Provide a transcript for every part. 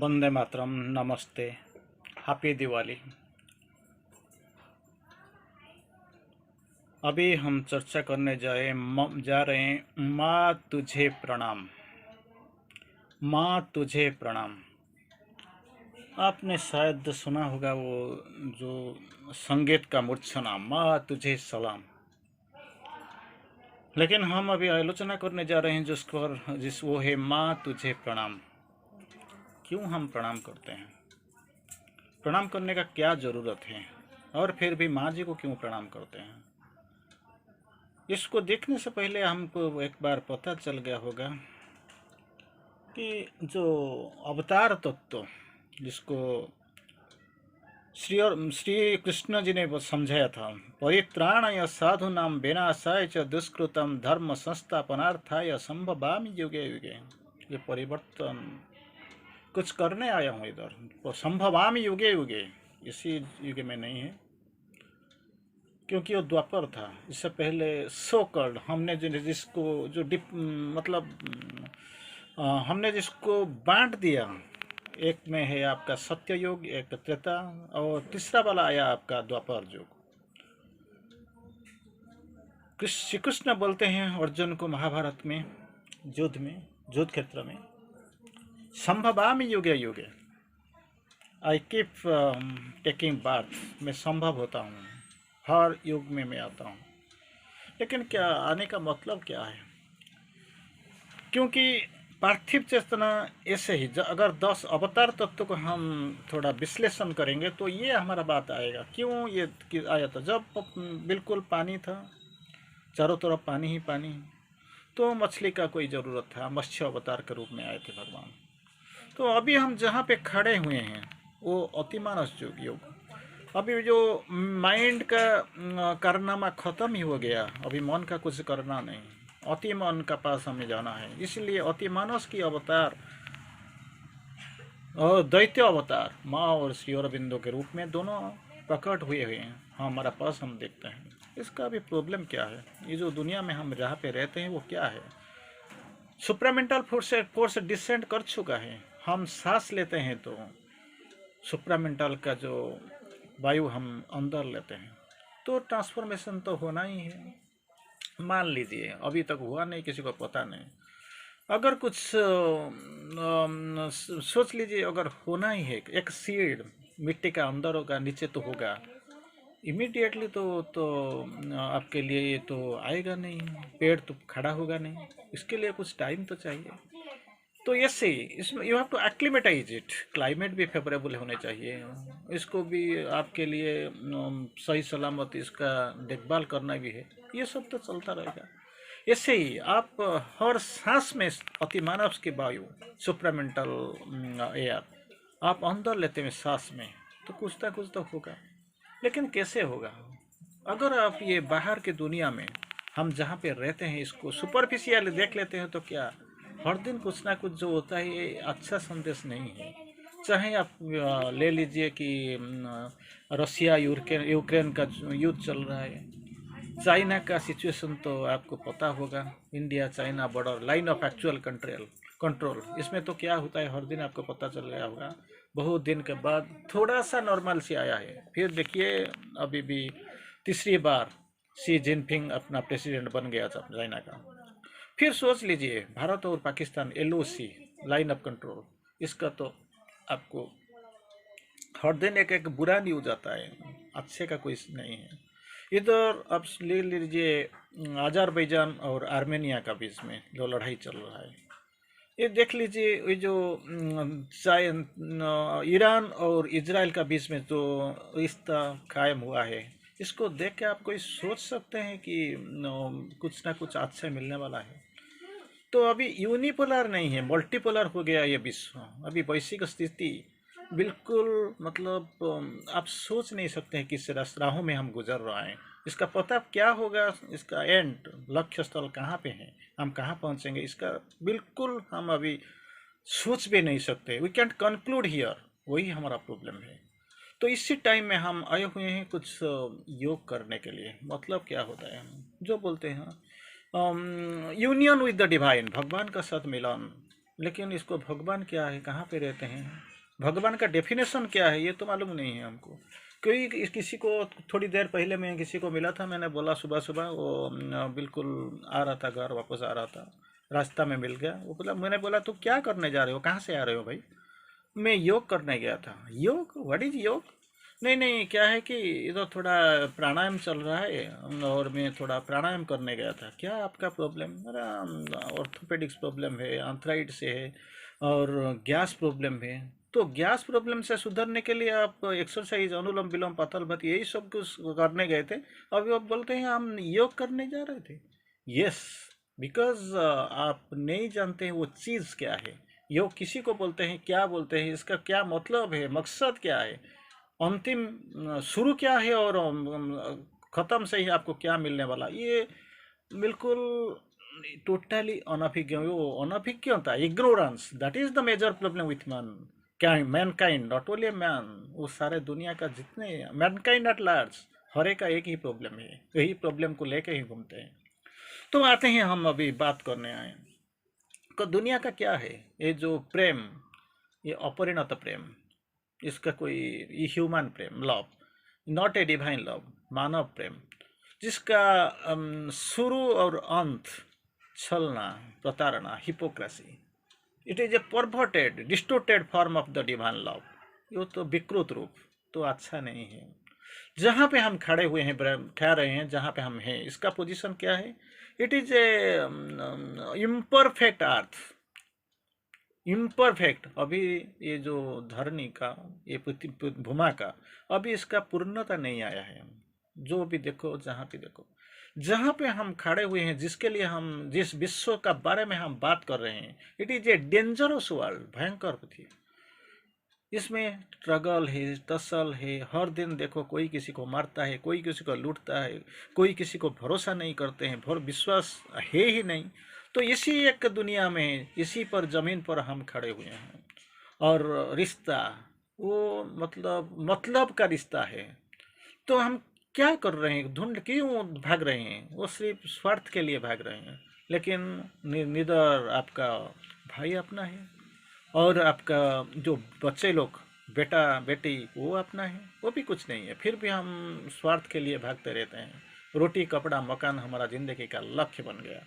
वंदे मातरम। नमस्ते। हैप्पी दिवाली। अभी हम चर्चा करने जा रहे हैं माँ तुझे प्रणाम। माँ तुझे प्रणाम। आपने शायद सुना होगा वो जो संगीत का मूर्छना, माँ तुझे सलाम। लेकिन हम अभी आलोचना करने जा रहे हैं वो है माँ तुझे प्रणाम। क्यों हम प्रणाम करते हैं? प्रणाम करने का क्या ज़रूरत है? और फिर भी माँ जी को क्यों प्रणाम करते हैं? इसको देखने से पहले हमको एक बार पता चल गया होगा कि जो अवतार तत्व जिसको श्री कृष्ण जी ने समझाया था, परित्राणाय साधूनां विनाशाय च दुष्कृतम धर्म संस्थापनार्थाय संभवामि युगे युगे। ये परिवर्तन कुछ करने आया हूँ इधर, तो संभवामि युगे युगे इसी युग में नहीं है, क्योंकि वो द्वापर था। इससे पहले सोकल्ड हमने जिसको हमने जिसको बांट दिया, एक में है आपका सत्ययुग, एक त्रेता, और तीसरा वाला आया आपका द्वापर युग। श्री कृष्ण बोलते हैं अर्जुन को महाभारत में, युद्ध क्षेत्र में, संभवामि युगे युगे, आई कीप टेकिंग बार्थ, मैं संभव होता हूँ, हर युग में मैं आता हूँ। लेकिन क्या आने का मतलब क्या है? क्योंकि पार्थिव चेतना ऐसे ही अगर 10 अवतार तत्व को हम थोड़ा विश्लेषण करेंगे तो ये हमारा बात आएगा। क्यों ये आया था? जब बिल्कुल पानी था, चारों तरफ पानी ही पानी, तो मछली का कोई ज़रूरत था, मत्स्य अवतार के रूप में आए थे भगवान। तो अभी हम जहाँ पे खड़े हुए हैं वो अतिमानस योग। अभी जो माइंड का कारनामा खत्म ही हो गया, अभी मन का कुछ करना नहीं, अति मन का पास हमें जाना है। इसलिए अतिमानस की अवतार और दैत्य अवतार माँ और श्री अरविंदो के रूप में दोनों प्रकट हुए हैं हमारा पास, हम देखते हैं। इसका भी प्रॉब्लम क्या है? ये जो दुनिया में हम जहाँ पे रहते हैं वो क्या है? सुप्रामेंटल फोर्स डिसेंड कर चुका है। हम सांस लेते हैं तो सुप्रामेंटल का जो वायु हम अंदर लेते हैं, तो ट्रांसफॉर्मेशन तो होना ही है। मान लीजिए अभी तक हुआ नहीं, किसी को पता नहीं। अगर कुछ सोच लीजिए, अगर होना ही है, एक सीड मिट्टी का अंदर होगा, नीचे तो होगा, इमीडिएटली तो आपके लिए ये तो आएगा नहीं, पेड़ तो खड़ा होगा नहीं, इसके लिए कुछ टाइम तो चाहिए। तो ऐसे ही इसमें you have to acclimatize it. Climate भी फेवरेबल होने चाहिए, इसको भी आपके लिए सही सलामत इसका देखभाल करना भी है। ये सब तो चलता रहेगा। ऐसे ही आप हर सांस में अतिमानव की वायु, सुप्रामेंटल एयर आप अंदर लेते हैं सांस में, तो कुछ ना कुछ तो होगा। लेकिन कैसे होगा? अगर आप ये बाहर की दुनिया में हम जहाँ पे रहते हैं इसको सुपरफिशियल देख लेते हैं, तो क्या हर दिन कुछ ना कुछ जो होता है ये अच्छा संदेश नहीं है। चाहे आप ले लीजिए कि रसिया यूक्रेन का युद्ध चल रहा है, चाइना का सिचुएशन तो आपको पता होगा, India China border line of actual control, इसमें तो क्या होता है हर दिन आपको पता चल रहा होगा। बहुत दिन के बाद थोड़ा सा नॉर्मल से आया है। फिर देखिए अभी भी तीसरी बार शी जिनपिंग अपना प्रेसिडेंट बन गया था चाइना का। फिर सोच लीजिए भारत और Pakistan LOC line of control, इसका तो आपको हर दिन एक एक बुरा न्यूज आता है, अच्छे का कोई नहीं है। इधर अब ले लीजिए अजरबैजान और आर्मेनिया का बीच में जो लड़ाई चल रहा है, ये देख लीजिए। ये जो ईरान और इजराइल का बीच में जो रिश्ता कायम हुआ है, इसको देख के आप कोई सोच सकते हैं कि कुछ ना कुछ अच्छा मिलने वाला है? तो अभी यूनिपोलर नहीं है, मल्टीपोलर हो गया ये विश्व। अभी वैश्विक स्थिति बिल्कुल आप सोच नहीं सकते हैं किस राहों में हम गुजर रहे हैं। इसका पता क्या होगा, इसका एंड लक्ष्य स्थल कहाँ पे है, हम कहाँ पहुँचेंगे, इसका बिल्कुल हम अभी सोच भी नहीं सकते। वी कैंट कंक्लूड हियर, वही हमारा प्रॉब्लम है। तो इसी टाइम में हम आए हुए हैं कुछ योग करने के लिए। मतलब क्या होता है, जो बोलते हैं यूनियन विद द डिवाइन, भगवान का साथ मिलन। लेकिन इसको भगवान क्या है, कहाँ पे रहते हैं? भगवान का डेफिनेशन क्या है ये तो मालूम नहीं है हमको। कोई किसी को थोड़ी देर पहले मैं किसी को मिला था, मैंने बोला सुबह सुबह, वो बिल्कुल आ रहा था, घर वापस आ रहा था, रास्ता में मिल गया। वो बोला, मैंने बोला तो क्या करने जा रहे हो, कहाँ से आ रहे हो भाई? मैं योग करने गया था। योग? व्हाट इज योग? नहीं नहीं, क्या है कि इधर थोड़ा प्राणायाम चल रहा है और मैं थोड़ा प्राणायाम करने गया था। क्या आपका प्रॉब्लम? मेरा ऑर्थोपेडिक्स प्रॉब्लम है, आर्थराइड से है, और गैस प्रॉब्लम है। तो गैस प्रॉब्लम से सुधरने के लिए आप एक्सरसाइज, अनुलोम विलोम, पातालबत्ती, यही सब कुछ करने गए थे। अभी आप बोलते हैं हम योग करने जा रहे थे। यस, बिकॉज आप नहीं जानते हैं वो चीज़ क्या है। योग किसी को बोलते हैं, क्या बोलते हैं, इसका क्या मतलब है, मकसद क्या है, अंतिम शुरू क्या है, और ख़त्म से ही आपको क्या मिलने वाला, ये बिल्कुल टोटली अनभिज्ञ। वो अनभिज्ञता, ignorance, that is the major problem with man, mankind, not only man, वो सारे दुनिया का जितने मैनकाइंड एट लार्ज, हर एक का एक ही प्रॉब्लम है, यही प्रॉब्लम को लेके ही घूमते हैं। तो आते हैं, हम अभी बात करने आए तो दुनिया का क्या है। ये जो प्रेम, ये अपरिणत प्रेम, इसका कोई, ये ह्यूमन प्रेम, love, not a divine love, मानव प्रेम, जिसका शुरू और अंत छलना, प्रताड़ना, hypocrisy, it is a perverted distorted form of the divine love. ये तो विकृत रूप, तो अच्छा नहीं है। जहाँ पे हम खड़े हुए हैं, ठहर रहे हैं, जहाँ पे हम हैं, इसका पोजीशन क्या है? It is A imperfect earth, imperfect. अभी ये जो धरनी का, ये पृथ्वी भूमा का, अभी इसका पूर्णता नहीं आया है। जो भी देखो, जहाँ भी देखो, जहाँ पे हम खड़े हुए हैं, जिसके लिए हम, जिस विश्व का बारे में हम बात कर रहे हैं, it is a dangerous world, भयंकर पृथ्वी। इसमें स्ट्रगल है, टसल है, हर दिन देखो कोई किसी को मारता है, कोई किसी को लूटता है, कोई किसी को भरोसा नहीं करते हैं, विश्वास है ही नहीं। तो इसी एक दुनिया में, इसी पर जमीन पर हम खड़े हुए हैं। और रिश्ता, वो मतलब का रिश्ता है। तो हम क्या कर रहे हैं, ढूंढ क्यों भाग रहे हैं? वो सिर्फ स्वार्थ के लिए भाग रहे हैं। लेकिन निधर आपका भाई अपना है, और आपका जो बच्चे लोग, बेटा बेटी, वो अपना है, वो भी कुछ नहीं है। फिर भी हम स्वार्थ के लिए भागते रहते हैं। रोटी कपड़ा मकान हमारा जिंदगी का लक्ष्य बन गया।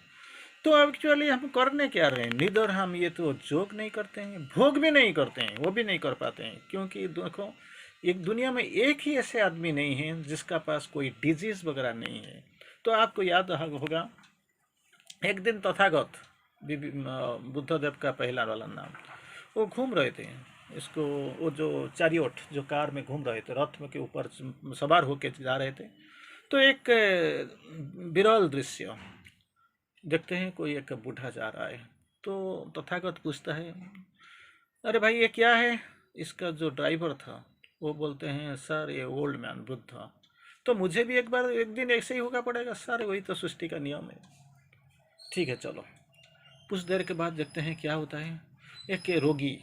तो एक्चुअली हम करने क्या रहे हैं? निधर हम ये तो जोक नहीं करते हैं, भोग भी नहीं करते हैं, वो भी नहीं कर पाते हैं। क्योंकि देखो, एक दुनिया में एक ही ऐसे आदमी नहीं है जिसका पास कोई डिजीज वगैरह नहीं है। तो आपको याद होगा, एक दिन तथागत, बुद्धदेव का पहला वाला नाम, वो घूम रहे थे, इसको, वो जो चैरियोट, जो कार में घूम रहे थे, रथ में के ऊपर सवार होके जा रहे थे। तो एक विरल दृश्य देखते हैं, कोई एक बूढ़ा जा रहा है। तो तथागत पूछता है, अरे भाई ये क्या है? इसका जो ड्राइवर था, वो बोलते हैं, सर ये ओल्ड मैन वृद्ध, तो मुझे भी एक बार एक दिन ऐसे ही होगा पड़ेगा सर, वही तो सृष्टि का नियम है। ठीक है चलो। कुछ देर के बाद देखते हैं क्या होता है। एक रोगी,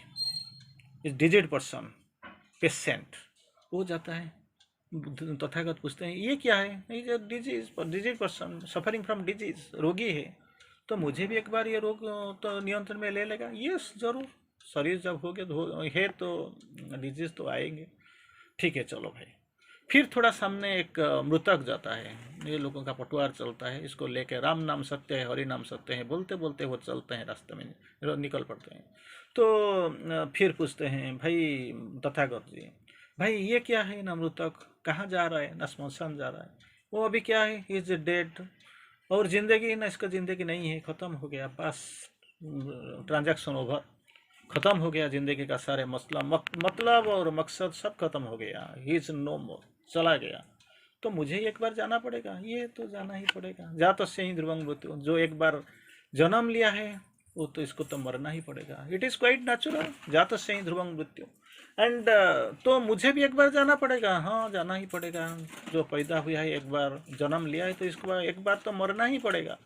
इस डिजीज पर्सन, पेशेंट, हो जाता है। तथागत पूछते हैं, ये क्या है? ये disease person, suffering from disease, रोगी है, तो मुझे भी एक बार ये रोग तो नियंत्रण में ले लेगा। यस जरूर, शरीर जब हो गया तो है, तो डिजीज तो आएंगे। ठीक है चलो भाई। फिर थोड़ा सामने एक मृतक जाता है, ये लोगों का पटवार चलता है, इसको लेके राम नाम सत्य है, हरि नाम सत्य है, बोलते बोलते वो चलते हैं, रास्ते में निकल पड़ते हैं। तो फिर पूछते हैं, भाई तथागत जी, भाई ये क्या है ना, मृतक कहाँ जा रहा है ना, स्मशान जा रहा है? वो अभी क्या है, इज डेड। और जिंदगी ना, इसका जिंदगी नहीं है, ख़त्म हो गया, बस ट्रांजैक्शन ओवर, ख़त्म हो गया, ज़िंदगी का सारे मसला मतलब और मकसद सब खत्म हो गया, ही इज़ नो मोर, चला गया। तो मुझे एक बार जाना पड़ेगा, ये तो जाना ही पड़ेगा, जात से ही ध्रुवं मृत्यु, जो एक बार जन्म लिया है वो तो इसको तो मरना ही पड़ेगा, इट इज़ क्वाइट नेचुरल, जात से ही ध्रुवं मृत्यु। एंड तो मुझे भी एक बार जाना पड़ेगा, हाँ जाना ही पड़ेगा, जो पैदा हुआ है, एक बार जन्म लिया है, तो इसको एक बार तो मरना ही पड़ेगा।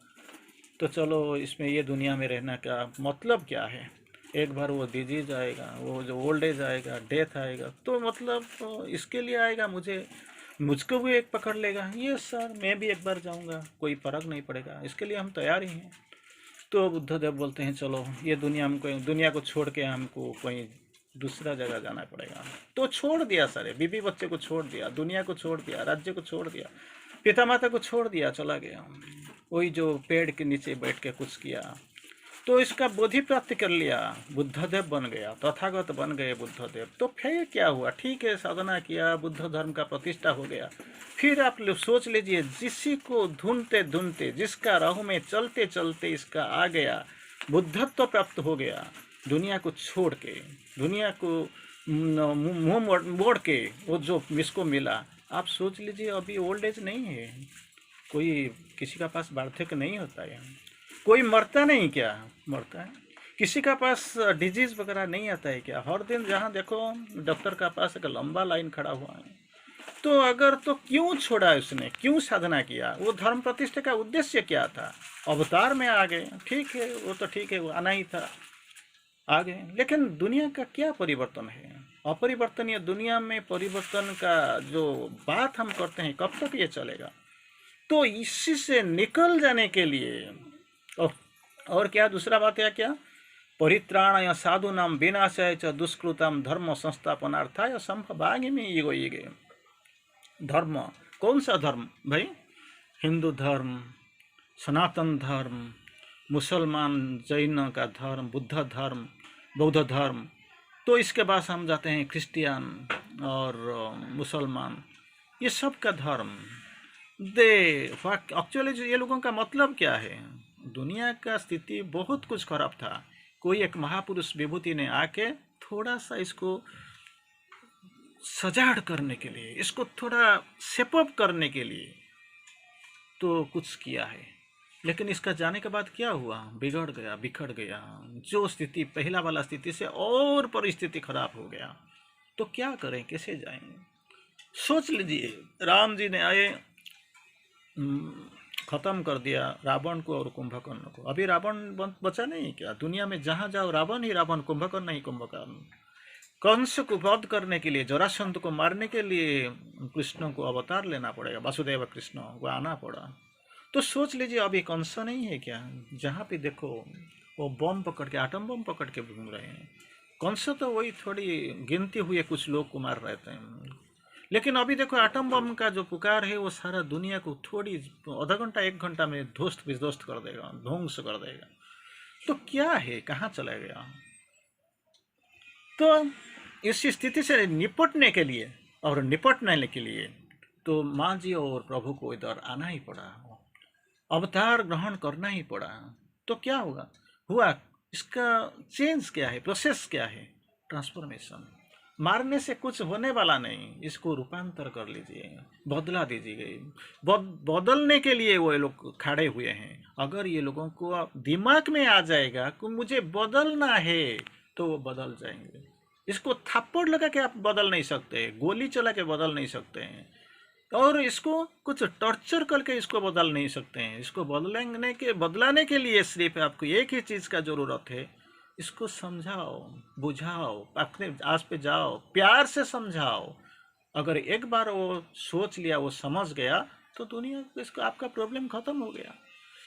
तो चलो, इसमें ये दुनिया में रहने का मतलब क्या है? एक बार वो डिजीज आएगा, वो जो ओल्ड एज आएगा, डेथ आएगा, तो मतलब इसके लिए आएगा, मुझको भी एक पकड़ लेगा, ये सर मैं भी एक बार जाऊंगा, कोई फर्क नहीं पड़ेगा, इसके लिए हम तैयार ही हैं। तो बुद्धदेव बोलते हैं, चलो ये दुनिया को छोड़ के हमको कोई दूसरा जगह जाना पड़ेगा। तो छोड़ दिया सारे, बीबी बच्चे को छोड़ दिया, दुनिया को छोड़ दिया, राज्य को छोड़ दिया, पिता माता को छोड़ दिया, चला गया। वही जो पेड़ के नीचे बैठ के कुछ किया, तो इसका बोधि प्राप्त कर लिया, बुद्धदेव बन गया, तथागत बन गए बुद्धदेव। तो फिर क्या हुआ? ठीक है, साधना किया, बुद्ध धर्म का प्रतिष्ठा हो गया। फिर आप लोग सोच लीजिए, जिसी को ढूंढते ढूंढते, जिसका राह में चलते चलते इसका आ गया, बुद्धत्व प्राप्त हो गया, दुनिया को छोड़ के, दुनिया को मुंह मोड़ के वो जो इसको मिला। आप सोच लीजिए, अभी ओल्ड एज नहीं है, कोई किसी का पास वार्धक्य नहीं होता है, कोई मरता नहीं क्या? मरता है। किसी का पास डिजीज वगैरह नहीं आता है क्या? हर दिन जहाँ देखो डॉक्टर का पास एक लंबा लाइन खड़ा हुआ है। तो अगर तो क्यों छोड़ा उसने, क्यों साधना किया? वो धर्म प्रतिष्ठा का उद्देश्य क्या था? अवतार में आ गए, ठीक है, वो तो ठीक है, वो आना ही था, आ गए। लेकिन दुनिया का क्या परिवर्तन है? अपरिवर्तनीय दुनिया में परिवर्तन का जो बात हम करते हैं, कब तक ये चलेगा? तो इसी से निकल जाने के लिए और क्या दूसरा बात है क्या? परित्राणाय साधूनां विनाशाय च दुष्कृतां धर्म संस्थापनार्थाय संभवामि युगे। धर्म, कौन सा धर्म भाई? हिंदू धर्म, सनातन धर्म, मुसलमान जैन का धर्म, बुद्ध धर्म, बौद्ध धर्म। तो इसके बाद हम जाते हैं क्रिश्चियन और मुसलमान, ये सब का धर्म। दे एक्चुअली ये लोगों का मतलब क्या है? दुनिया का स्थिति बहुत कुछ खराब था, कोई एक महापुरुष विभूति ने आके थोड़ा सा इसको सजाड़ करने के लिए, इसको थोड़ा सेपअप करने के लिए तो कुछ किया है। लेकिन इसका जाने के बाद क्या हुआ? बिगड़ गया, बिखर गया। जो स्थिति पहला वाला स्थिति से और परिस्थिति खराब हो गया। तो क्या करें, कैसे जाएं? सोच लीजिए, राम जी ने आए, खत्म कर दिया रावण को और कुंभकर्ण को। अभी रावण बचा नहीं क्या? दुनिया में जहां जाओ रावण ही रावण, कुंभकर्ण ही कुंभकर्ण। कंस को वध करने के लिए, जरासंध को मारने के लिए कृष्ण को अवतार लेना पड़ेगा, वासुदेव कृष्ण को आना पड़ा। तो सोच लीजिए, अभी कंस नहीं है क्या? जहाँ पे देखो वो बम पकड़ के, आटम बम पकड़ के घूम रहे हैं। कंस तो वही थोड़ी गिनती हुए कुछ लोग को मार रहे थे। लेकिन अभी देखो, आटम बम का जो पुकार है वो सारा दुनिया को थोड़ी आधा घंटा एक घंटा में ध्वस्त विध्वस्त कर देगा, ध्वंस कर देगा। तो क्या है, कहाँ चला गया? तो इस स्थिति से निपटने के लिए और निपटने के लिए तो माँ जी और प्रभु को इधर आना ही पड़ा, अवतार ग्रहण करना ही पड़ा। तो क्या हुआ इसका चेंज क्या है, प्रोसेस क्या है? ट्रांसफॉर्मेशन। मारने से कुछ होने वाला नहीं, इसको रूपांतर कर लीजिए, बदला दीजिए। बदलने के लिए वो लोग खड़े हुए हैं। अगर ये लोगों को दिमाग में आ जाएगा कि मुझे बदलना है, तो वो बदल जाएंगे। इसको थप्पड़ लगा के आप बदल नहीं सकते, गोली चला के बदल नहीं सकते हैं, और इसको कुछ टॉर्चर करके इसको बदल नहीं सकते हैं। इसको बदलाने के लिए सिर्फ आपको एक ही चीज़ का ज़रूरत है, इसको समझाओ, बुझाओ, अपने आस पे जाओ, प्यार से समझाओ। अगर एक बार वो सोच लिया, वो समझ गया, तो दुनिया इसका आपका प्रॉब्लम खत्म हो गया।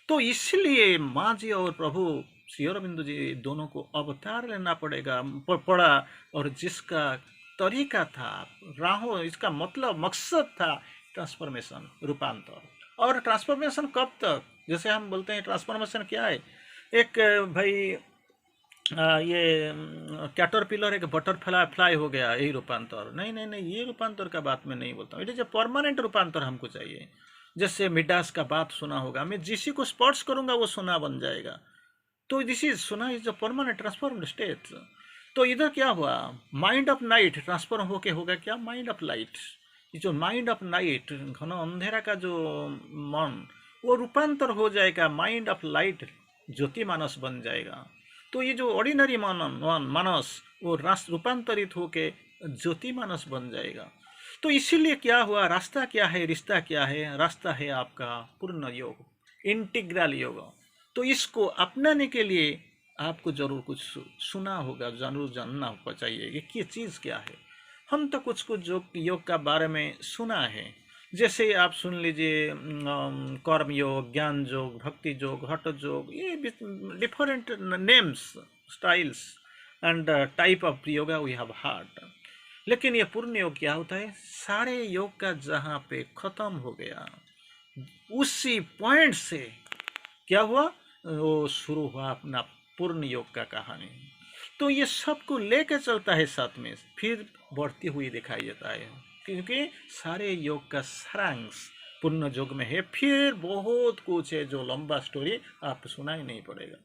तो इसलिए माँ जी और प्रभु श्री अरविंद जी दोनों को अवतार लेना पड़ा। और जिसका तरीका था, राहों, इसका मतलब मकसद था ट्रांसफॉर्मेशन, रूपांतर। और ट्रांसफॉर्मेशन कब तक? जैसे हम बोलते हैं ट्रांसफॉर्मेशन क्या है, एक भाई ये कैटरपिलर एक बटरफ्लाई हो गया, यही रूपांतर? नहीं नहीं नहीं, ये रूपांतर का बात मैं नहीं बोलता हूँ। इट इज ए परमानेंट रूपांतर हमको चाहिए। जैसे मिडास का बात सुना होगा, मैं जिसी को स्पर्श करूंगा वो सोना बन जाएगा। तो दिस इज सोना is the permanent transformed state. तो इधर क्या हुआ? माइंड ऑफ नाइट ट्रांसफॉर्म होके होगा क्या? Mind of light. ये जो माइंड ऑफ नाइट, घना अंधेरा का जो मन, वो रूपांतर हो जाएगा माइंड ऑफ लाइट, ज्योति मानस बन जाएगा। तो ये जो ऑर्डिनरी मानस, वो रूपांतरित होके ज्योति मानस बन जाएगा। तो इसीलिए क्या हुआ? रास्ता क्या है, रिश्ता क्या है? रास्ता है आपका पूर्ण योग, इंटीग्रल योग। तो इसको अपनाने के लिए आपको जरूर कुछ सुना होगा, जरूर जानना चाहिए कि ये चीज़ क्या है। हम तो कुछ कुछ योग का बारे में सुना है। जैसे आप सुन लीजिए, कर्म योग, ज्ञान योग, भक्ति योग, हठ योग, ये different names, styles. And type of yoga we have heard. लेकिन ये पूर्ण योग क्या होता है, सारे योग का जहाँ पे खत्म हो गया उसी पॉइंट से क्या हुआ, वो शुरू हुआ अपना पूर्ण योग का कहानी। तो ये सबको लेकर चलता है साथ में, फिर बढ़ती हुई दिखाई देता है, क्योंकि सारे योग का सारांश पूर्ण योग में है। फिर बहुत कुछ है जो लंबा स्टोरी आपको सुनाई नहीं पड़ेगा।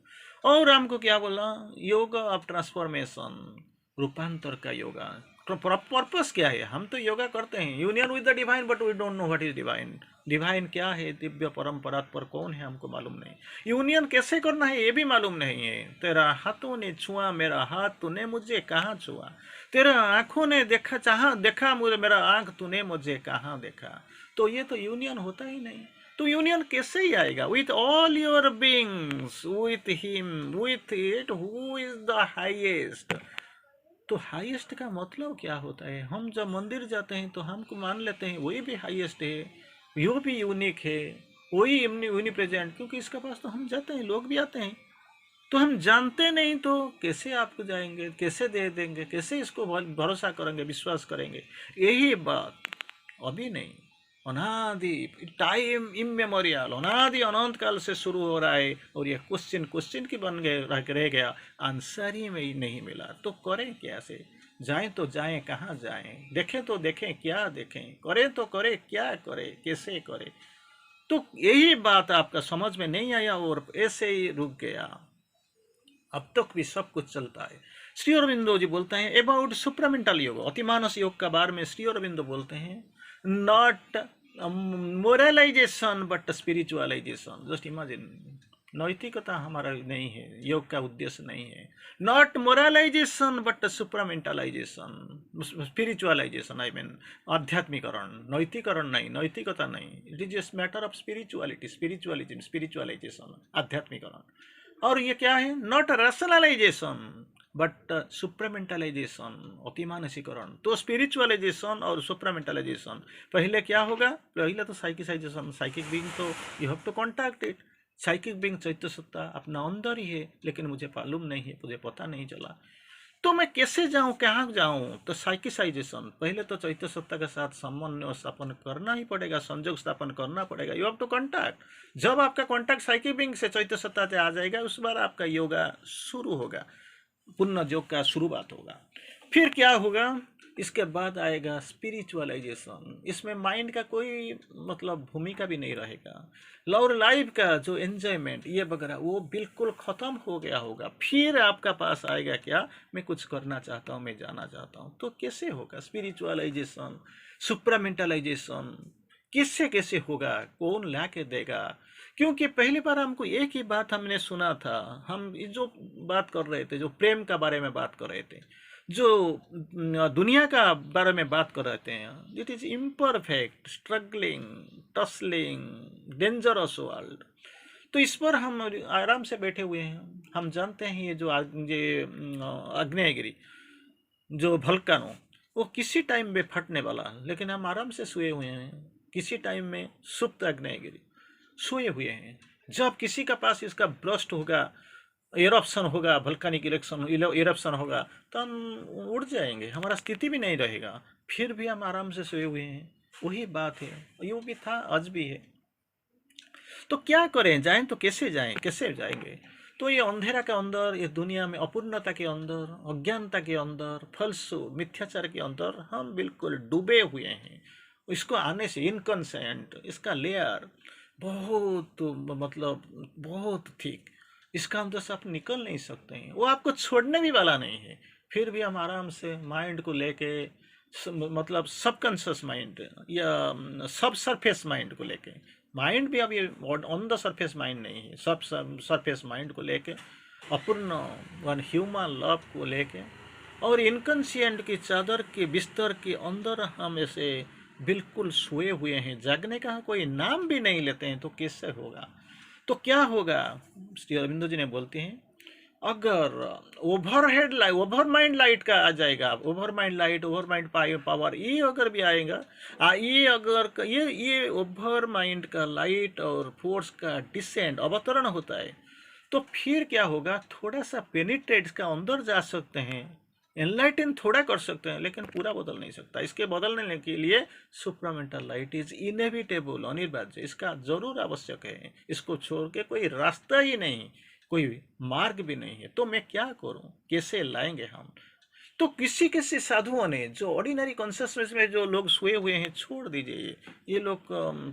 और हमको क्या बोला, योगा ऑफ ट्रांसफॉर्मेशन, रूपांतर का योगा। तो पर्पस क्या है, हम तो योगा करते हैं union with the divine, but we don't know what is divine. Divine क्या है, दिव्य परम परात्पर कौन है, हमको मालूम नहीं। यूनियन कैसे करना है ये भी मालूम नहीं है। तेरा हाथों ने छुआ मेरा हाथ, तूने मुझे कहाँ छुआ। तेरा आंखों ने देखा चाहा देखा मुझे, मेरा आंख तूने मुझे कहाँ देखा। तो ये तो यूनियन होता ही नहीं। तो यूनियन कैसे ही आएगा, with all your beings, with him, with it who is the highest. तो हाईएस्ट का मतलब क्या होता है, हम जब मंदिर जाते हैं तो हमको मान लेते हैं वही भी हाईएस्ट है, वो भी यूनिक है, वही यूनि प्रेजेंट, क्योंकि इसके पास तो हम जाते हैं, लोग भी आते हैं। तो हम जानते नहीं तो कैसे आपको जाएंगे, कैसे दे देंगे, कैसे इसको भरोसा करेंगे, विश्वास करेंगे। यही बात अभी नहीं, अनादि टाइम इमेमोरियल, अनादि अनंत काल से शुरू हो रहा है। और ये क्वेश्चन क्वेश्चन की बन गए रह गया, आंसर ही में नहीं मिला। तो करें कैसे, जाएं तो जाएं कहाँ जाएं, देखें तो देखें क्या देखें, करें तो करें क्या करें, कैसे करें। तो यही बात आपका समझ में नहीं आया और ऐसे ही रुक गया। अब तक भी सब कुछ चलता है। श्री अरविंदो जी बोलते हैं अबाउट सुप्रामेंटल योग, अतिमानस योग का बारे में श्री अरविंदो बोलते हैं, not moralisation but spiritualisation. Just imagine, नैतिकता हमारा नहीं है, योग का उद्देश्य नहीं है। Not moralisation but supramentalisation, spiritualisation, I mean आध्यात्मिकरण, नैतिकरण नहीं, नैतिकता नहीं। It is a matter of spirituality, spiritualism, spiritualisation, आध्यात्मिकरण। और ये क्या है, नॉट रैशनलाइजेशन बट सुप्रामेंटलाइजेशन, अतिमानसीकरण। तो स्पिरिचुअलाइजेशन और सुप्रामेंटलाइजेशन पहले क्या होगा, पहले तो psychicisation, psychic being, so you have to contact it. Psychic being चैत्य सत्ता अपना अंदर ही है, लेकिन मुझे मालूम नहीं है, मुझे पता नहीं चला। तो मैं कैसे जाऊं, कहाँ जाऊं। तो साइकिसाइजेशन, पहले तो चैत्य सत्ता के साथ समन्वय स्थापन करना ही पड़ेगा, संयोग स्थापन करना पड़ेगा। You have to contact. जब आपका कॉन्टैक्ट साइकिक बीइंग से चैत्य सत्ता से आ जाएगा, उस बार आपका योगा शुरू होगा, पुनः योग का शुरुआत होगा। फिर क्या होगा, इसके बाद आएगा स्पिरिचुअलाइजेशन। इसमें माइंड का कोई मतलब भूमिका भी नहीं रहेगा। और लाइफ का जो एंजॉयमेंट ये वगैरह वो बिल्कुल ख़त्म हो गया होगा। फिर आपका पास आएगा क्या, मैं कुछ करना चाहता हूँ, मैं जाना चाहता हूँ। तो कैसे होगा स्पिरिचुअलाइजेशन, सुप्रामेंटलाइजेशन, किससे कैसे होगा, कौन ला के देगा। क्योंकि पहली बार हमको एक ही बात हमने सुना था, हम जो बात कर रहे थे, जो प्रेम का बारे में बात कर रहे थे, जो दुनिया का बारे में बात कर रहे थे, it is imperfect, struggling, tussling, dangerous world. तो इस पर हम आराम से बैठे हुए हैं। हम जानते हैं ये जो ये आग्नेयगिरी, जो भल्कानो, वो किसी टाइम में फटने वाला, लेकिन हम आराम से सोए हुए हैं। किसी टाइम में सुप्त आग्नेयगिरी सोए हुए हैं। जब किसी का पास इसका ब्रस्ट होगा, एरप्शन होगा, वल्केनिक इरप्शन होगा, तो हम उड़ जाएंगे, हमारा स्थिति भी नहीं रहेगा। फिर भी हम आराम से सोए हुए हैं। वही बात है, यूँ भी था, आज भी है। तो क्या करें, जाएं तो कैसे जाएं, कैसे जाएंगे। तो ये अंधेरा के अंदर, ये दुनिया में अपूर्णता के अंदर, अज्ञानता के अंदर, फलसु मिथ्याचार के अंदर हम बिल्कुल डूबे हुए हैं। इसको आने से इनकॉन्सेंट, इसका लेयर बहुत मतलब बहुत थिक, इसका अंदर से आप निकल नहीं सकते हैं। वो आपको छोड़ने भी वाला नहीं है। फिर भी हम आराम से माइंड को लेके, मतलब सबकॉन्शियस माइंड या सब सरफेस माइंड को लेके, माइंड भी अब ये ऑन द सरफेस माइंड नहीं है, सब सरफेस माइंड को लेके, अपूर्ण वन ह्यूमन लव को लेके, और इनकॉन्शियंट की चादर के बिस्तर के अंदर हम ऐसे बिल्कुल सोए हुए हैं। जागने का कोई नाम भी नहीं लेते हैं। तो कैसे होगा, तो क्या होगा। श्री अरविंदो जी ने बोलते हैं, अगर overhead light, over mind light का आ जाएगा, over mind light, over mind power, ये अगर भी आएगा, ये अगर ये ओवर माइंड का लाइट और फोर्स का डिसेंट, अवतरण होता है, तो फिर क्या होगा, थोड़ा सा पेनिट्रेट का अंदर जा सकते हैं, एनलाइटन थोड़ा कर सकते हैं, लेकिन पूरा बदल नहीं सकता। इसके बदलने के लिए सुप्रामेंटल लाइट इज इनएविटेबल, अनिवार्य, इसका जरूर आवश्यक है। इसको छोड़ के कोई रास्ता ही नहीं, कोई मार्ग भी नहीं है। तो मैं क्या करूं, कैसे लाएंगे हम? तो किसी किसी साधुओं ने, जो ऑर्डिनरी कॉन्शियसनेस में जो लोग सोए हुए हैं, छोड़ दीजिए ये लोग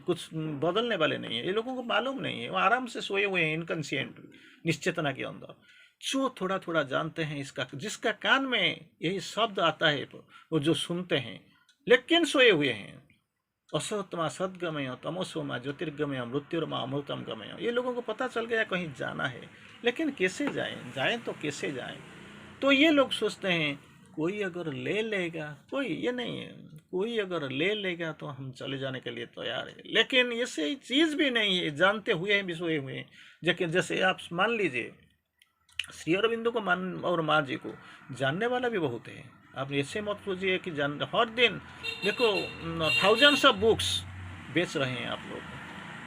कुछ बदलने वाले नहीं है, ये लोगों को मालूम नहीं है, वो आराम से सोए हुए हैं इनकॉन्शियंट, निश्चेतना के अंदर। जो थोड़ा थोड़ा जानते हैं, इसका जिसका कान में यही शब्द आता है वो जो सुनते हैं, लेकिन सोए हुए हैं। असतमा सदगमय तमोसोमा ज्योतिर्गमय मृत्युर्मा अमृतम गमय, ये लोगों को पता चल गया कहीं जाना है, लेकिन कैसे जाएं, जाएं तो कैसे जाएं? तो ये लोग सोचते हैं कोई अगर ले लेगा, कोई ये नहीं है, कोई अगर ले लेगा तो हम चले जाने के लिए तैयार है, लेकिन ऐसे चीज भी नहीं है, जानते हुए भी सोए हुए हैं। लेकिन जैसे आप मान लीजिए, श्री अरविंदो को मान और माँ जी को जानने वाला भी बहुत है। आप ऐसे मत सोचिए कि जान, हर दिन देखो थाउजेंड्स ऑफ बुक्स बेच रहे हैं आप लोग,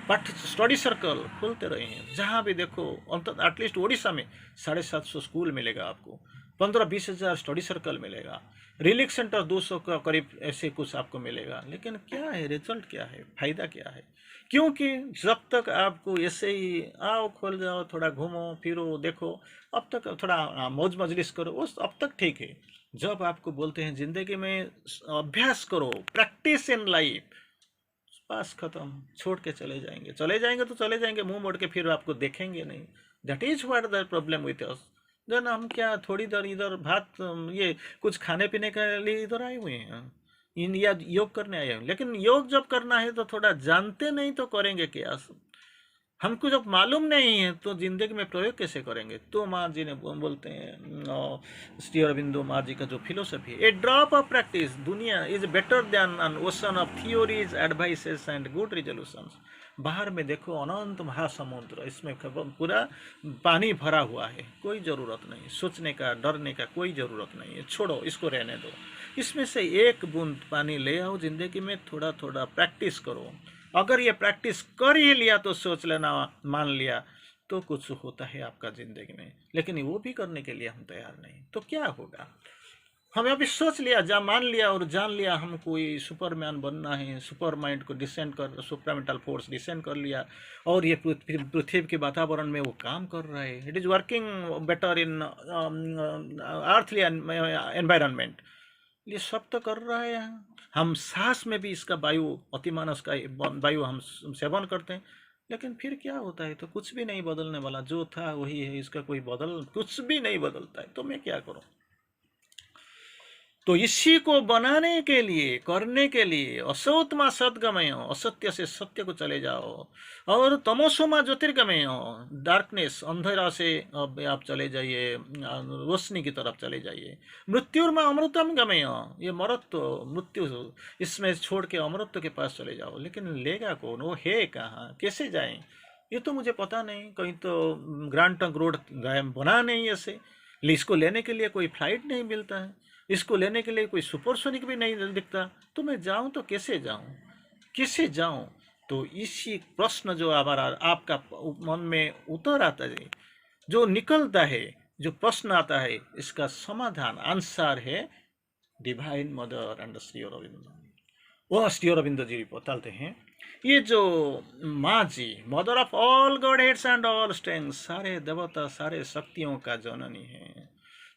पाठ्य स्टडी सर्कल खोलते रहे हैं, जहाँ भी देखो अंत एटलीस्ट उड़ीसा में 750 स्कूल मिलेगा आपको, 15-20 हज़ार स्टडी सर्कल मिलेगा, रिलीफ सेंटर 200 का करीब ऐसे कुछ आपको मिलेगा। लेकिन क्या है रिजल्ट, क्या है फायदा, क्या है? क्योंकि जब तक आपको ऐसे ही आओ खोल जाओ, थोड़ा घूमो फिरो देखो, अब तक थोड़ा मौज मजलिस करो, उस अब तक ठीक है। जब आपको बोलते हैं जिंदगी में अभ्यास करो, प्रैक्टिस इन लाइफ, पास खत्म, छोड़ के चले जाएंगे, चले जाएंगे तो चले जाएंगे, मुंह मोड़ के फिर आपको देखेंगे नहीं। That is what the problem with us. Then हम क्या थोड़ी देर इधर भात ये कुछ खाने पीने के लिए इधर आए हुए हैं, इन या योग करने आए हैं, लेकिन योग जब करना है तो थोड़ा जानते नहीं तो करेंगे क्या? हमको जब मालूम नहीं है तो जिंदगी में प्रयोग कैसे करेंगे? तो माँ जी ने बोलते हैं श्री अरविंदो माँ जी का जो फिलोसफी है, ए ड्रॉप ऑफ प्रैक्टिस दुनिया is better than N ocean of theories advices and good resolutions. बाहर में देखो अनंत महासमुद्र, इसमें पूरा पानी भरा हुआ है, कोई ज़रूरत नहीं सोचने का, डरने का कोई ज़रूरत नहीं है, छोड़ो इसको रहने दो। इसमें से एक बूंद पानी ले आओ जिंदगी में, थोड़ा थोड़ा प्रैक्टिस करो। अगर ये प्रैक्टिस कर ही लिया तो सोच लेना, मान लिया तो कुछ होता है आपका जिंदगी में, लेकिन वो भी करने के लिए हम तैयार नहीं, तो क्या होगा? हमें अभी सोच लिया, जा मान लिया और जान लिया हम कोई सुपरमैन बनना है, सुपर माइंड को डिसेंड कर, सुपरामेंटल फोर्स डिसेंड कर लिया, और ये पृथ्वी के वातावरण में वो काम कर रहा है, it is working better in earthly environment, ये सब तो कर रहा है यहाँ। हम सांस में भी इसका वायु, अतिमानस का वायु हम सेवन करते हैं, लेकिन फिर क्या होता है? तो कुछ भी नहीं बदलने वाला, जो था वही है, इसका कोई बदल कुछ भी नहीं बदलता है, तो मैं क्या करूं? तो इसी को बनाने के लिए, करने के लिए असोत्मा सदगमय, असत्य से सत्य को चले जाओ, और तमोसोमा ज्योतिर्गमय, डार्कनेस अंधेरा से अब आप चले जाइए, रोशनी की तरफ चले जाइए। मृत्युर्मा अमृतम गमय, ये मृत्यु मृत्यु इसमें छोड़ के अमृत के पास चले जाओ। लेकिन लेगा कौन, वो है कहाँ, कैसे जाएं? ये तो मुझे पता नहीं, कहीं तो ग्रांड ट्रंक रोड बना नहीं ऐसे, इसको लेने के लिए कोई फ्लाइट नहीं मिलता है, इसको लेने के लिए कोई सुपरसोनिक भी नहीं दिखता, तो मैं जाऊं तो कैसे जाऊं, कैसे जाऊं? तो इसी प्रश्न जो हमारा आपका मन में उतर आता है, जो निकलता है, जो प्रश्न आता है, इसका समाधान आंसर है divine mother and Shri Aurobindo. वो श्री अरविंद जी बताते हैं, ये जो माँ जी, mother of all godheads and all strength, सारे देवता सारे शक्तियों का जननी है,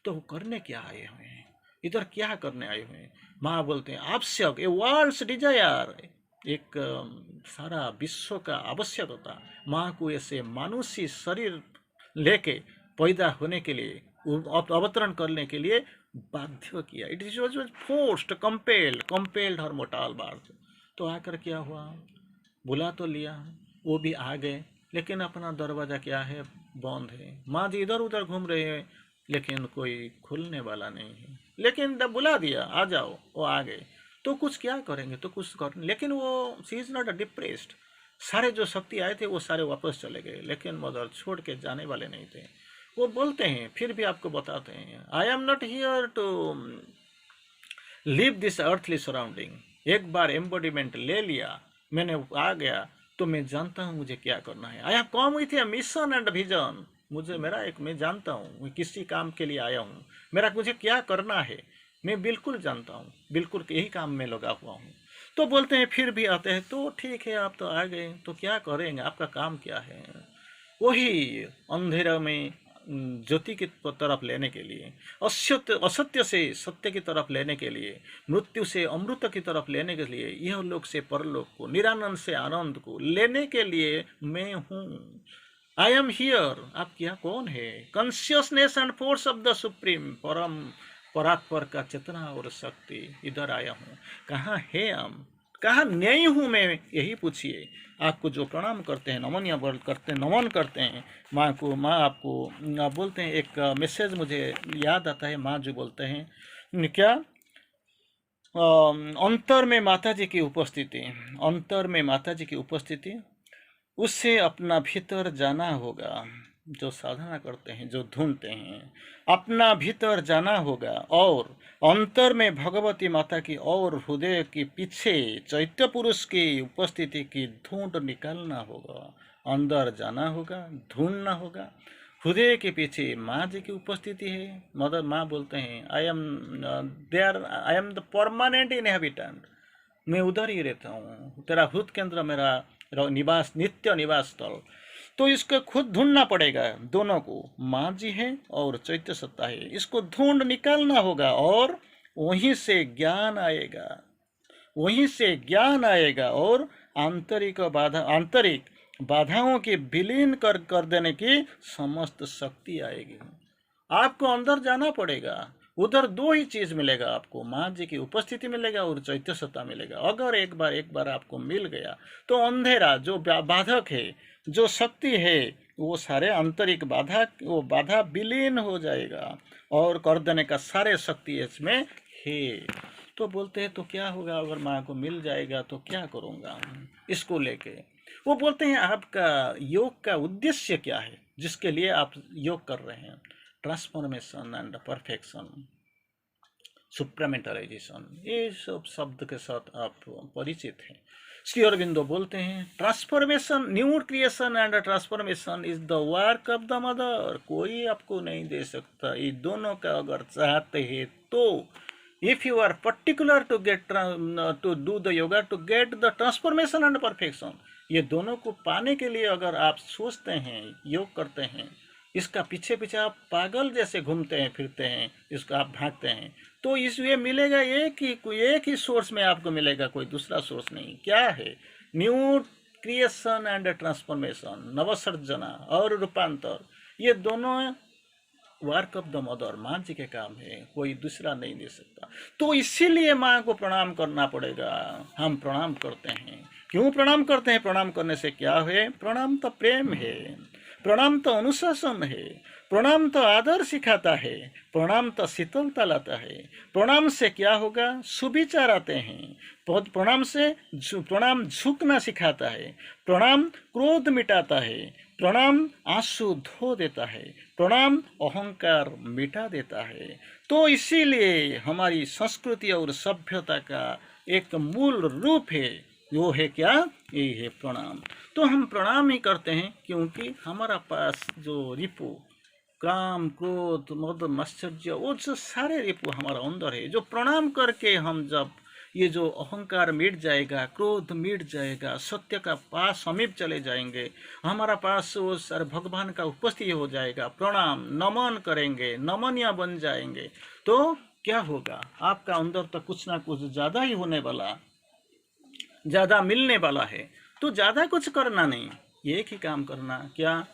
तो वो करने क्या आए हुए हैं, इधर क्या करने आए हुए हैं? माँ बोलते हैं आवश्यक, ए वर्ल्ड्स डिजायर, एक सारा विश्व का आवश्यक होता। माँ को ऐसे मानुषी शरीर लेके पैदा होने के लिए, अवतरण करने के लिए बाध्य किया, it is was forced, compelled हर मोटाल बार्थ। तो आकर क्या हुआ, बुला तो लिया, वो भी आ गए, लेकिन अपना दरवाज़ा क्या है, बंद है। माँ जी इधर उधर घूम रहे हैं, लेकिन कोई खुलने वाला नहीं है। लेकिन जब बुला दिया आ जाओ, वो आ गए, तो कुछ क्या करेंगे, तो कुछ कर, लेकिन वो she is not a depressed. सारे जो शक्ति आए थे वो सारे वापस चले गए, लेकिन मदर छोड़ के जाने वाले नहीं थे। वो बोलते हैं, फिर भी आपको बताते हैं, I am not here to live this earthly surrounding. एक बार एम्बॉडीमेंट ले लिया, मैंने आ गया, तो मैं जानता हूँ मुझे क्या करना है। I have come with A mission and vision, मुझे मेरा एक, मैं जानता हूँ मैं किसी काम के लिए आया हूँ, मुझे क्या करना है मैं बिल्कुल जानता हूँ, बिल्कुल यही काम में लगा हुआ हूँ। तो बोलते हैं फिर भी आते हैं, तो ठीक है आप तो आ गए तो क्या करेंगे, आपका काम क्या है। वही अंधेरा में ज्योति की तरफ लेने के लिए, असत्य असत्य से सत्य की तरफ लेने के लिए, मृत्यु से अमृत की तरफ लेने के लिए, यह लोक से परलोक को, निरानंद से आनंद को लेने के लिए मैं हूँ। I am here. आप क्या कौन है? Consciousness and force of the supreme, परम परात्पर का चेतना और शक्ति, इधर आया हूँ। कहाँ है हम, कहाँ नहीं हूँ मैं, यही पूछिए। आपको जो प्रणाम करते हैं, नमन या करते हैं, नमन करते हैं माँ को, माँ आपको आप बोलते हैं, एक मैसेज मुझे याद आता है, माँ जो बोलते हैं क्या, अंतर में माता जी की उपस्थिति, अंतर में माता जी की उपस्थिति, उससे अपना भीतर जाना होगा। जो साधना करते हैं, जो ढूंढते हैं, अपना भीतर जाना होगा और अंतर में भगवती माता की और हृदय के पीछे चैत्य पुरुष की उपस्थिति की ढूंढ निकालना होगा। अंदर जाना होगा, ढूंढना होगा। हृदय के पीछे माँ जी की उपस्थिति है। मदर माँ बोलते हैं, I am there, I am the permanent inhabitant, मैं उधर ही रहता हूँ, तेरा हृदय केंद्र मेरा निवास, नित्य निवास स्थल। तो इसको खुद ढूंढना पड़ेगा, दोनों को, माँ जी है और चैत्य सत्ता है, इसको ढूंढ निकालना होगा और वहीं से ज्ञान आएगा, वहीं से ज्ञान आएगा और आंतरिक बाधाओं के विलीन कर देने की समस्त शक्ति आएगी। आपको अंदर जाना पड़ेगा, उधर दो ही चीज मिलेगा आपको, माँ जी की उपस्थिति मिलेगा और चैत्य सत्ता मिलेगा। अगर एक बार आपको मिल गया तो अंधेरा जो बाधक है, जो शक्ति है, वो सारे आंतरिक बाधा, वो बाधा विलीन हो जाएगा और कर देने का सारे शक्ति इसमें है। तो बोलते हैं तो क्या होगा अगर माँ को मिल जाएगा तो क्या करूँगा इसको लेके। वो बोलते हैं आपका योग का उद्देश्य क्या है, जिसके लिए आप योग कर रहे हैं। ट्रांसफॉर्मेशन एंड परफेक्शन, सुप्रामेंटलाइजेशन, ये सब शब्द के साथ आप परिचित हैं। श्री अरविंदो बोलते हैं transformation, new creation and transformation is the work of the mother. कोई आपको नहीं दे सकता, ये दोनों का अगर चाहते हैं तो। If you are particular to get to do the yoga to get the transformation and perfection, ये दोनों को पाने के लिए अगर आप सोचते हैं, योग करते हैं, इसका पीछे पीछे आप पागल जैसे घूमते हैं फिरते हैं, इसको आप भागते हैं, तो इस ये मिलेगा एक ही सोर्स में आपको मिलेगा, कोई दूसरा सोर्स नहीं। क्या है? न्यू क्रिएशन एंड ट्रांसफॉर्मेशन, नवसर्जना और रूपांतर, ये दोनों वर्क ऑफ द मदर, माँ जी के काम है, कोई दूसरा नहीं दे सकता। तो इसीलिए माँ को प्रणाम करना पड़ेगा। हम प्रणाम करते हैं, क्यों प्रणाम करते हैं? प्रणाम करने से क्या है? प्रणाम तो प्रेम है, प्रणाम तो अनुशासन है, प्रणाम तो आदर सिखाता है, प्रणाम तो शीतलता लाता है। प्रणाम से क्या होगा? सुविचार आते हैं। प्रणाम से प्रणाम झुकना सिखाता है, प्रणाम क्रोध मिटाता है, प्रणाम आंसू धो देता है, प्रणाम अहंकार मिटा देता है। तो इसीलिए हमारी संस्कृति और सभ्यता का एक मूल रूप है, वो है क्या? यही है प्रणाम। तो हम प्रणाम ही करते हैं क्योंकि हमारा पास जो रिपु, काम क्रोध मद मत्सर्य, वो जो सारे रिपु हमारा अंदर है, जो प्रणाम करके हम जब ये जो अहंकार मिट जाएगा, क्रोध मिट जाएगा, सत्य का पास समीप चले जाएंगे, हमारा पास वो सर भगवान का उपस्थिति हो जाएगा, प्रणाम नमन करेंगे, नमनीय बन जाएंगे, तो क्या होगा? आपका अंदर तो कुछ ना कुछ ज़्यादा ही होने वाला, ज़्यादा मिलने वाला है। तो ज़्यादा कुछ करना नहीं, एक ही काम करना, क्या?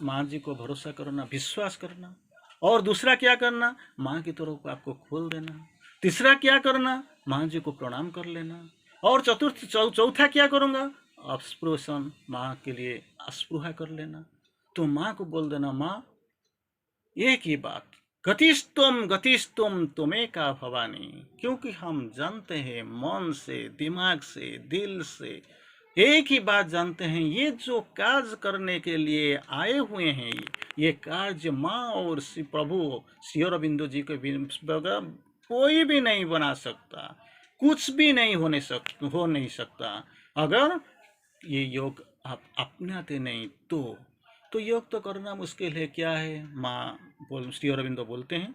माँ जी को भरोसा करना, विश्वास करना। और दूसरा क्या करना? माँ की तरफ आपको खोल देना। तीसरा क्या करना? माँ जी को प्रणाम कर लेना। और चौथा क्या करूँगा? अस्पृशन, माँ के लिए अस्पृहा कर लेना। तो माँ को बोल देना, माँ एक ही बात, गतिस्तुम तुम्हें का भवानी। क्योंकि हम जानते हैं मन से, दिमाग से, दिल से एक ही बात जानते हैं, ये जो कार्य करने के लिए आए हुए हैं, ये कार्य माँ और श्री प्रभु श्री अरविंदो जी के बगैर कोई भी नहीं बना सकता, कुछ भी नहीं हो नहीं सकता अगर ये योग आप अपनाते नहीं तो। तो योग तो करना मुश्किल है, क्या है? माँ बोल श्री अरविंदो बोलते हैं,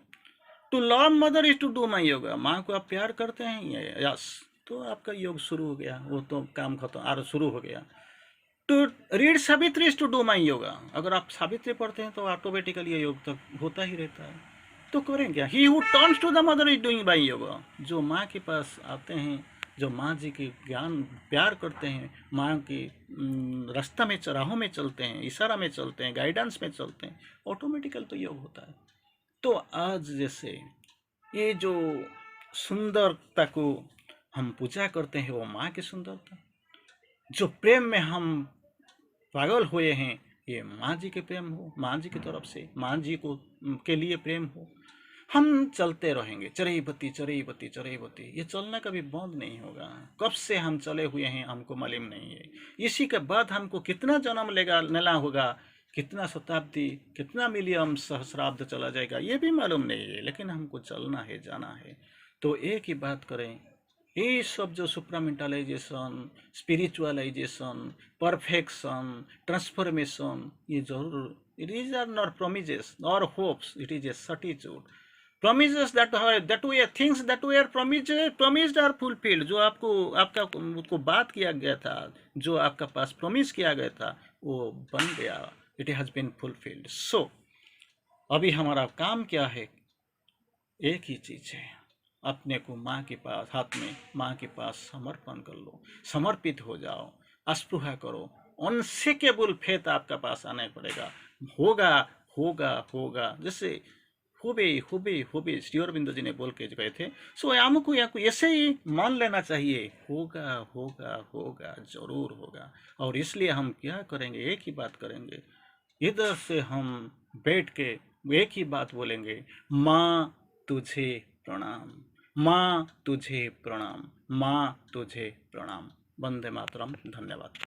to love mother is to do my yoga. माँ को आप प्यार करते हैं, ये यस, तो आपका योग शुरू हो गया, वो तो काम खत्म और शुरू हो गया। To read Savitri is to do my yoga. अगर आप सावित्री पढ़ते हैं तो ऑटोमेटिकली ये योग तो होता ही रहता है। तो करें क्या? He who turns to the mother is doing by yoga. जो माँ के पास आते हैं, जो माँ जी के ज्ञान प्यार करते हैं, माँ की रास्ता में राहों में चलते हैं, इशारा में चलते हैं, गाइडेंस में चलते हैं, ऑटोमेटिकल तो योग होता है। तो आज जैसे ये जो सुंदरता को हम पूजा करते हैं, वो माँ की सुंदरता, जो प्रेम में हम पागल हुए हैं, ये माँ जी के प्रेम हो, माँ जी की तरफ से माँ जी को के लिए प्रेम हो। हम चलते रहेंगे, चरई बत्ती, ये चलना कभी बंद नहीं होगा। कब से हम चले हुए हैं हमको मालूम नहीं है। इसी के बाद हमको कितना जन्म लेना होगा, कितना शताब्दी, कितना मिलियन सहस्राब्द चला जाएगा, ये भी मालूम नहीं है, लेकिन हमको चलना है, जाना है। तो एक ही बात करें, ये सब जो सुप्रामेंटलाइजेशन, स्पिरिचुअलाइजेशन, परफेक्शन, ट्रांसफॉर्मेशन, ये जरूर, इट इज आर नॉट प्रोमिजेस और hopes, it is A certitude. promises that were things that were promised are fulfilled। जो आपको आपका को बात किया गया था, जो आपका पास प्रॉमिस किया गया था, वो बन गया, इट हैज बीन फुलफिल्ड। सो अभी हमारा काम क्या है? एक ही चीज है, अपने को माँ के पास, हाथ में माँ के पास समर्पण कर लो, समर्पित हो जाओ, अस्पृहा करो, अनशेकेबल फेथ आपका पास आना पड़ेगा। होगा होगा होगा, जैसे होबे होबे होबे श्री अरविंदो जी ने बोल के गए थे। सो हमको या ऐसे ही मान लेना चाहिए, होगा होगा होगा, जरूर होगा। और इसलिए हम क्या करेंगे? एक ही बात करेंगे, इधर से हम बैठ के एक ही बात बोलेंगे, माँ तुझे प्रणाम, माँ तुझे प्रणाम, माँ तुझे प्रणाम। वंदे मातरम। धन्यवाद।